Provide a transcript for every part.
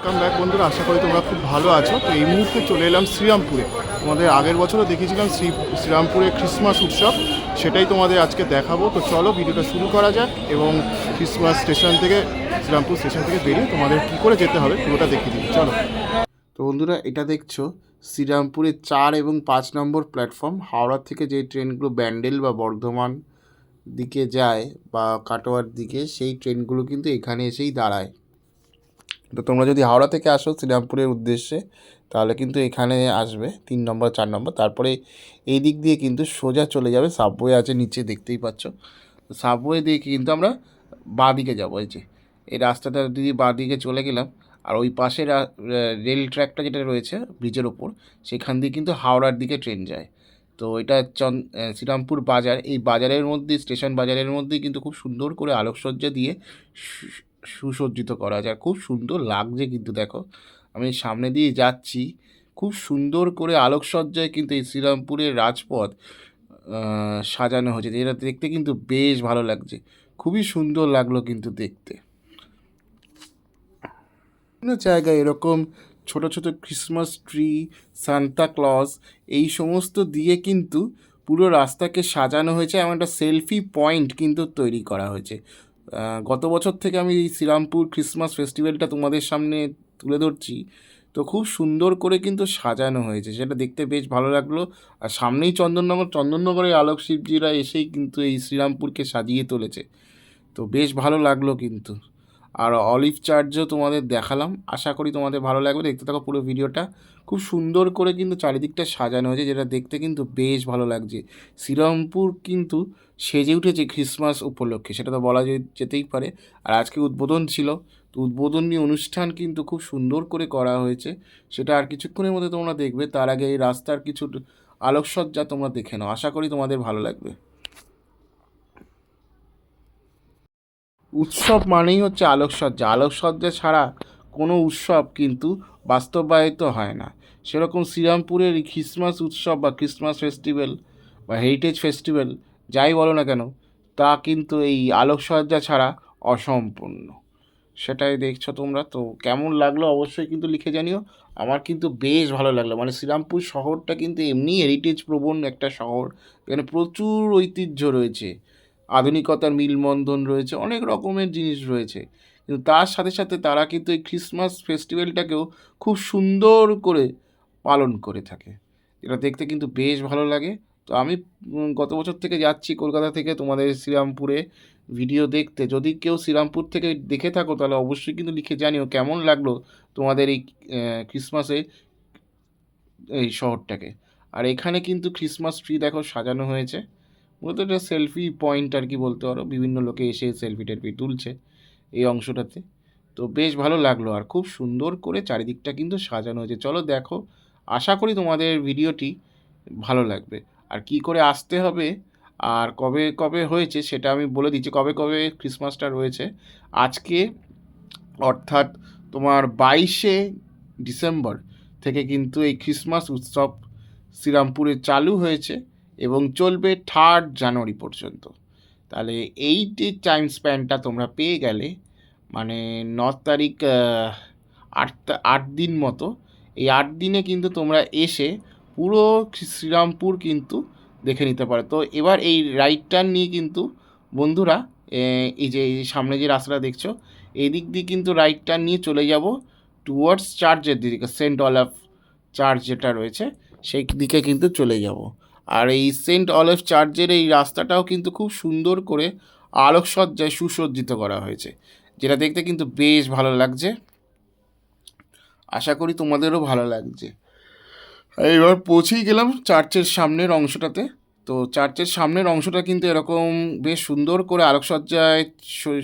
Welcome back বন্ধুরা, আশা করি তোমরা খুব ভালো আছো। তো এই মুহূর্তে চলে এলাম শ্রীরামপুরে। তোমাদের আগের বছরও দেখিয়েছিলাম শ্রীরামপুরে ক্রিসমাস উৎসব, সেটাই তোমাদের আজকে দেখাবো। তো চলো ভিডিওটা শুরু করা যাক এবং ক্রিসমাস স্টেশন থেকে, শ্রীরামপুর স্টেশন থেকে বেরিয়ে তোমাদের কী করে যেতে হবে পুরোটা দেখিয়ে দিই, চলো। তো বন্ধুরা, এটা দেখছো শ্রীরামপুরে 4 এবং 5 নম্বর প্ল্যাটফর্ম। হাওড়া থেকে যে ট্রেনগুলো ব্যান্ডেল বা বর্ধমান দিকে যায় বা কাটোয়ার দিকে, সেই ট্রেনগুলো কিন্তু এখানে এসেই দাঁড়ায়। তো তোমরা যদি হাওড়া থেকে আসো শ্রীরামপুরের উদ্দেশ্যে, তাহলে কিন্তু এখানে আসবে 3 নম্বর 4 নম্বর, তারপরে এই দিক দিয়ে কিন্তু সোজা চলে যাবে। সাবওয়ে আছে নিচে, দেখতেই পাচ্ছ। সাবওয়ে দিয়ে কিন্তু আমরা বাঁ দিকে যাবো। এই রাস্তাটা দিয়ে বাঁ দিকে চলে গেলাম, আর ওই পাশে রেল ট্র্যাকটা যেটা রয়েছে ব্রিজের ওপর, সেখান দিয়ে কিন্তু হাওড়ার দিকে ট্রেন যায়। তো এটা শ্রীরামপুর বাজার, এই বাজারের মধ্যে, স্টেশন বাজারের মধ্যেই কিন্তু খুব সুন্দর করে আলোকসজ্জা দিয়ে সুসজ্জিত করা যায়। খুব সুন্দর লাগছে কিন্তু, দেখো আমি সামনে দিয়ে যাচ্ছি, খুব সুন্দর করে আলোকসজ্জায় কিন্তু এই শ্রীরামপুরের রাজপথ সাজানো হয়েছে, যেটা দেখতে কিন্তু বেশ ভালো লাগছে। খুবই সুন্দর লাগলো কিন্তু দেখতে। বিভিন্ন জায়গায় এরকম ছোট ছোট ক্রিসমাস ট্রি, সান্তা ক্লজ, এই সমস্ত দিয়ে কিন্তু পুরো রাস্তাকে সাজানো হয়েছে। এমন একটা সেলফি পয়েন্ট কিন্তু তৈরি করা হয়েছে। গত বছর থেকে আমি এই শ্রীরামপুর ক্রিসমাস ফেস্টিভ্যালটা তোমাদের সামনে তুলে ধরছি। তো খুব সুন্দর করে কিন্তু সাজানো হয়েছে, সেটা দেখতে বেশ ভালো লাগলো। আর সামনেই চন্দননগরের আলোক শিল্পীরা এসেই কিন্তু এই শ্রীরামপুরকে সাজিয়ে তুলেছে। তো বেশ ভালো লাগলো কিন্তু। আর অলিভ চার্চও তোমাদের দেখালাম, আশা করি তোমাদের ভালো লাগবে। দেখতে থাকো পুরো ভিডিওটা। খুব সুন্দর করে কিন্তু চারিদিকটা সাজানো হয়েছে, যেটা দেখতে কিন্তু বেশ ভালো লাগছে। শ্রীরামপুর কিন্তু সেজে উঠেছে ক্রিসমাস উপলক্ষে, সেটা তো বলা যেতেই পারে। আর আজকে উদ্বোধন ছিল, তো উদ্বোধনী অনুষ্ঠান কিন্তু খুব সুন্দর করে করা হয়েছে, সেটা আর কিছুক্ষণের মধ্যে তোমরা দেখবে। তার আগে এই রাস্তার কিছু আলোকসজ্জা তোমরা দেখে নাও, আশা করি তোমাদের ভালো লাগবে। উৎসব মানেই হচ্ছে আলোকসজ্জা, আলোকসজ্জা ছাড়া কোনো উৎসব কিন্তু বাস্তবায়িত হয় না। সেরকম শ্রীরামপুরের এই ক্রিসমাস উৎসব বা ক্রিসমাস ফেস্টিভ্যাল বা হেরিটেজ ফেস্টিভ্যাল, যাই বলো না কেন, তা কিন্তু এই আলোকসজ্জা ছাড়া অসম্পূর্ণ। সেটাই দেখছো তোমরা। তো কেমন লাগলো অবশ্যই কিন্তু লিখে জানিও। আমার কিন্তু বেশ ভালো লাগলো। মানে শ্রীরামপুর শহরটা কিন্তু এমনি হেরিটেজ প্রবণ একটা শহর, এখানে প্রচুর ঐতিহ্য রয়েছে, আধুনিকতার মিলবন্ধন রয়েছে, অনেক রকমের জিনিস রয়েছে। কিন্তু তার সাথে সাথে তারা কিন্তু এই ক্রিসমাস ফেস্টিভ্যালটাকেও খুব সুন্দর করে পালন করে থাকে, এটা দেখতে কিন্তু বেশ ভালো লাগে। তো আমি গত বছর থেকে যাচ্ছি কলকাতা থেকে তোমাদের শ্রীরামপুরে ভিডিও দেখতে। যদি কেউ শ্রীরামপুর থেকে দেখে থাকো, তাহলে অবশ্যই কিন্তু লিখে জানিও কেমন লাগলো তোমাদের এই ক্রিসমাসে এই শহরটাকে। আর এখানে কিন্তু ক্রিসমাস ট্রি দেখো সাজানো হয়েছে, মূলত এটা সেলফি পয়েন্ট আর কি বলতে পারো। বিভিন্ন লোকে এসে সেলফি টেলফি তুলছে এই অংশটাতে। তো বেশ ভালো লাগলো, আর খুব সুন্দর করে চারিদিকটা কিন্তু সাজানো হয়েছে। চলো দেখো, আশা করি তোমাদের ভিডিওটি ভালো লাগবে। আর কি করে আসতে হবে আর কবে কবে হয়েছে সেটা আমি বলে দিচ্ছি। কবে কবে ক্রিসমাসটা রয়েছে আজকে, অর্থাৎ তোমার 22শে ডিসেম্বর থেকে কিন্তু এই ক্রিসমাস উৎসব শ্রীরামপুরে চালু হয়েছে এবং চলবে 3 জানুয়ারি পর্যন্ত। তাহলে এই যে টাইম স্প্যানটা তোমরা পেয়ে গেলে, মানে 9 তারিখ, 8 দিন মতো, এই 8 দিনে কিন্তু তোমরা এসে পুরো শ্রীরামপুর কিন্তু দেখে নিতে পারো। তো এবার এই রাইট টার্ন নিয়ে কিন্তু বন্ধুরা, এই যে সামনে যে রাস্তাটা দেখছো, এই দিক দিয়ে কিন্তু রাইট টার্ন নিয়ে চলে যাব টুয়ার্ডস চার্চের দিকে, সেন্ট অলাফ চার্চ যেটা রয়েছে সেই দিকে কিন্তু চলে যাব। আর এই সেন্ট অলিভ চার্চের এই রাস্তাটাও কিন্তু খুব সুন্দর করে আলোকসজ্জায় সুসজ্জিত করা হয়েছে, যেটা দেখতে কিন্তু বেশ ভালো লাগছে। আশা করি তোমাদেরও ভালো লাগছে। এবার পৌঁছেই গেলাম চার্চের সামনের অংশটাতে। তো চার্চের সামনের অংশটা কিন্তু এরকম বেশ সুন্দর করে আলোকসজ্জায়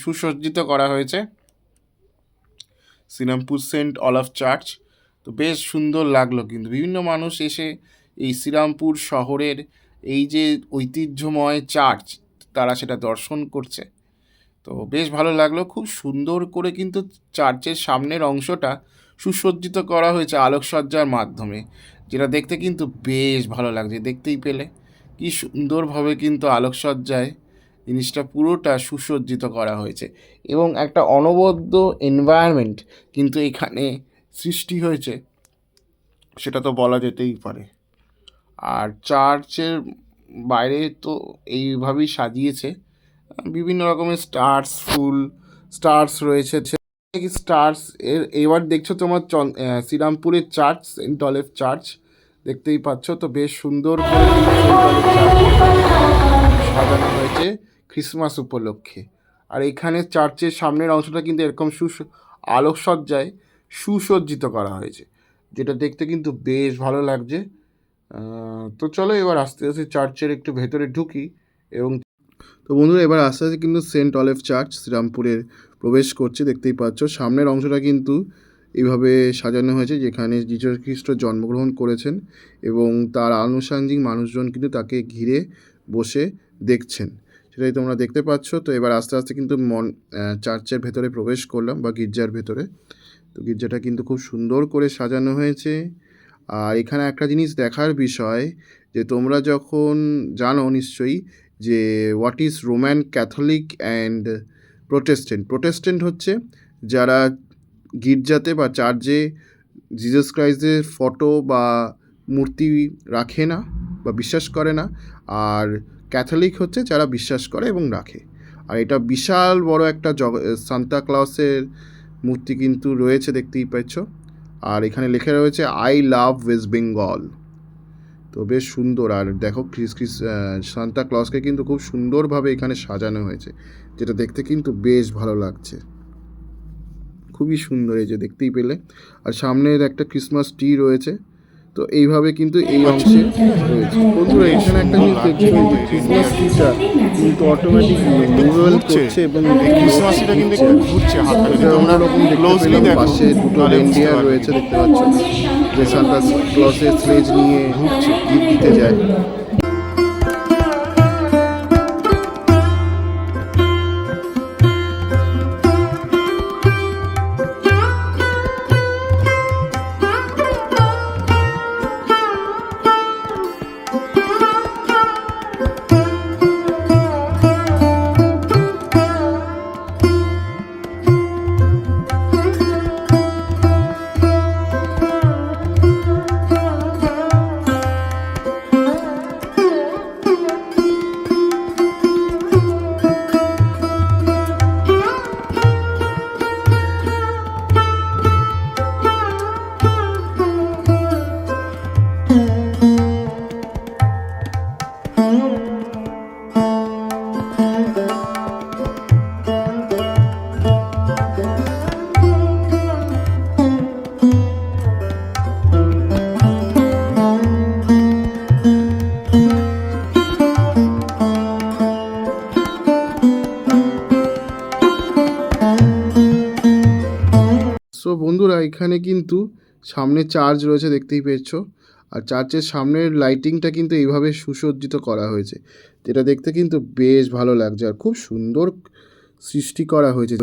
সুসজ্জিত করা হয়েছে, শ্রীরামপুর সেন্ট অলাফ চার্চ। তো বেশ সুন্দর লাগলো কিন্তু, বিভিন্ন মানুষ এসে এই শ্রীরামপুর শহরের এই যে ঐতিহ্যময় চার্চ, তারা সেটা দর্শন করছে। তো বেশ ভালো লাগলো, খুব সুন্দর করে কিন্তু চার্চের সামনের অংশটা সুসজ্জিত করা হয়েছে আলোকসজ্জার মাধ্যমে, যেটা দেখতে কিন্তু বেশ ভালো লাগছে। দেখতেই পেলে কি সুন্দরভাবে কিন্তু আলোকসজ্জায় জিনিসটা পুরোটা সুসজ্জিত করা হয়েছে এবং একটা অনবদ্য এনভায়রনমেন্ট কিন্তু এখানে সৃষ্টি হয়েছে সেটা তো বলা যেতেই পারে। আর চার্চের বাইরে তো এইভাবেই সাজিয়েছে, বিভিন্ন রকমের স্টার্স, ফুল স্টার্স রয়েছে। স্টার্স এবার দেখছো তোমার শ্রীরামপুরের চার্চ, সেন্ট অলেভ চার্চ দেখতেই পাচ্ছ তো, বেশ সুন্দর করে সেন্ট অলেভ চার্চ সাজানো হয়েছে ক্রিসমাস উপলক্ষে। আর এখানে চার্চের সামনের অংশটা কিন্তু এরকম আলোকসজ্জায় সুসজ্জিত করা হয়েছে, যেটা দেখতে কিন্তু বেশ ভালো লাগছে। তো চলো এবার আস্তে আস্তে চার্চের একটু ভেতরে ঢুকি। এবং তো বন্ধুরা এবার আস্তে আস্তে কিন্তু সেন্ট অলেভ চার্চ শ্রীরামপুরের প্রবেশ করছে, দেখতেই পাচ্ছ। সামনের অংশটা কিন্তু এইভাবে সাজানো হয়েছে, যেখানে যীশু খ্রিস্ট জন্মগ্রহণ করেছেন এবং তার আনুষঙ্গিক মানুষজন কিন্তু তাকে ঘিরে বসে দেখছেন, সেটাই তোমরা দেখতে পাচ্ছ। তো এবার আস্তে আস্তে কিন্তু চার্চের ভেতরে প্রবেশ করলাম, বা গির্জার ভেতরে। তো গির্জাটা কিন্তু খুব সুন্দর করে সাজানো হয়েছে। আর এখানে একটা জিনিস দেখার বিষয়, যে তোমরা যখন জানো নিশ্চয়ই যে what is Roman Catholic and Protestant হচ্ছে যারা গির্জাতে বা চার্চে জিসাস ক্রাইস্টের ফটো বা মূর্তি রাখে না বা বিশ্বাস করে না, আর ক্যাথলিক হচ্ছে যারা বিশ্বাস করে এবং রাখে। আর এটা বিশাল বড় একটা সান্তা ক্লসের মূর্তি কিন্তু রয়েছে, দেখতেই পাচ্ছ। আর এখানে লেখা রয়েছে আই লাভ ওয়েস্ট বেঙ্গল। তো বেশ সুন্দর। আর দেখো সান্তা ক্লসকে কিন্তু খুব সুন্দরভাবে এখানে সাজানো হয়েছে, যেটা দেখতে কিন্তু বেশ ভালো লাগছে, খুবই সুন্দর, এই যে দেখতেই পেলে। আর সামনের একটা ক্রিসমাস ট্রি রয়েছে। তো এইভাবে কিন্তু এই অংশে রয়েছে। বন্ধুরা এখানে একটা জিনিস দেখছি, ক্রিসমাস ট্রিটা কিন্তু অটোমেটিক মুভেবল করছে এবং ক্রিসমাস ট্রিটা কিন্তু ঘুরছে হাতটা, যদি তোমরা অন্যরকম দেখতে ক্লোজলি পেলাম। দেখো পাশে দুটো তাহলে বুঝতে রেনডিয়ার পারবে। রয়েছে, দেখতে পাচ্ছ, যে সান্তা ক্লসের স্লেজ নিয়ে ঘুরছে, গিফট দিতে যায়। সো বন্ধুরা এখানে কিন্তু সামনে চার্চ রয়েছে, দেখতেই পেয়েছ। আর চার্চের সামনের লাইটিংটা কিন্তু এইভাবে সুসজ্জিত করা হয়েছে, যেটা দেখতে কিন্তু বেশ ভালো লাগছে আর খুব সুন্দর সৃষ্টি করা হয়েছে।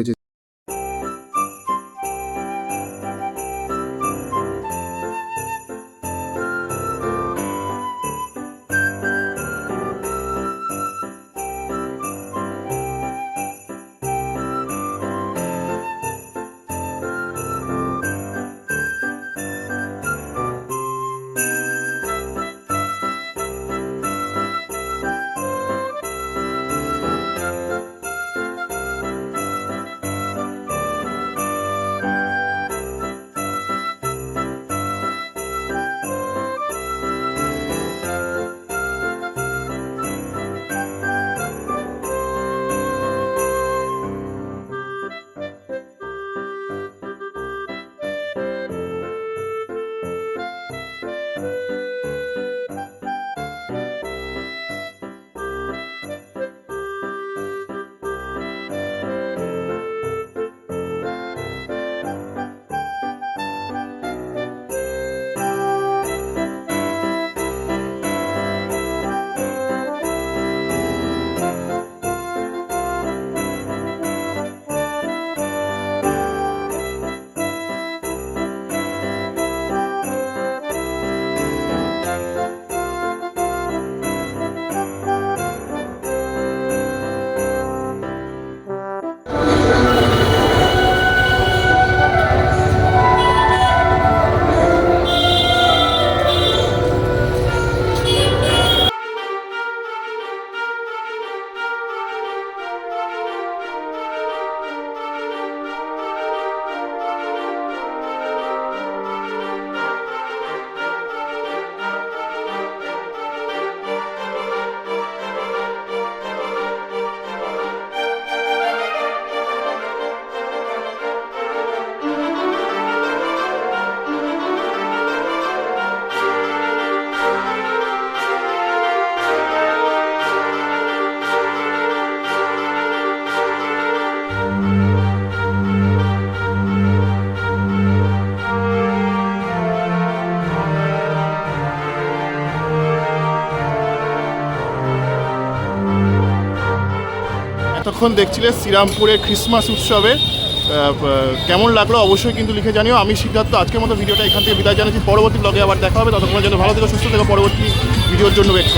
এতক্ষণ দেখছিলে শ্রীরামপুরের ক্রিসমাস উৎসবে কেমন লাগলো অবশ্যই কিন্তু লিখে জানিও। আমি সিদ্ধার্থ আজকের মতো ভিডিওটা এখান থেকে বিদায় জানাচ্ছি। পরবর্তী ব্লগে আবার দেখা হবে, ততক্ষণের জন্য ভালো থেকো, সুস্থ থেকো, পরবর্তী ভিডিওর জন্য ওয়েট করো।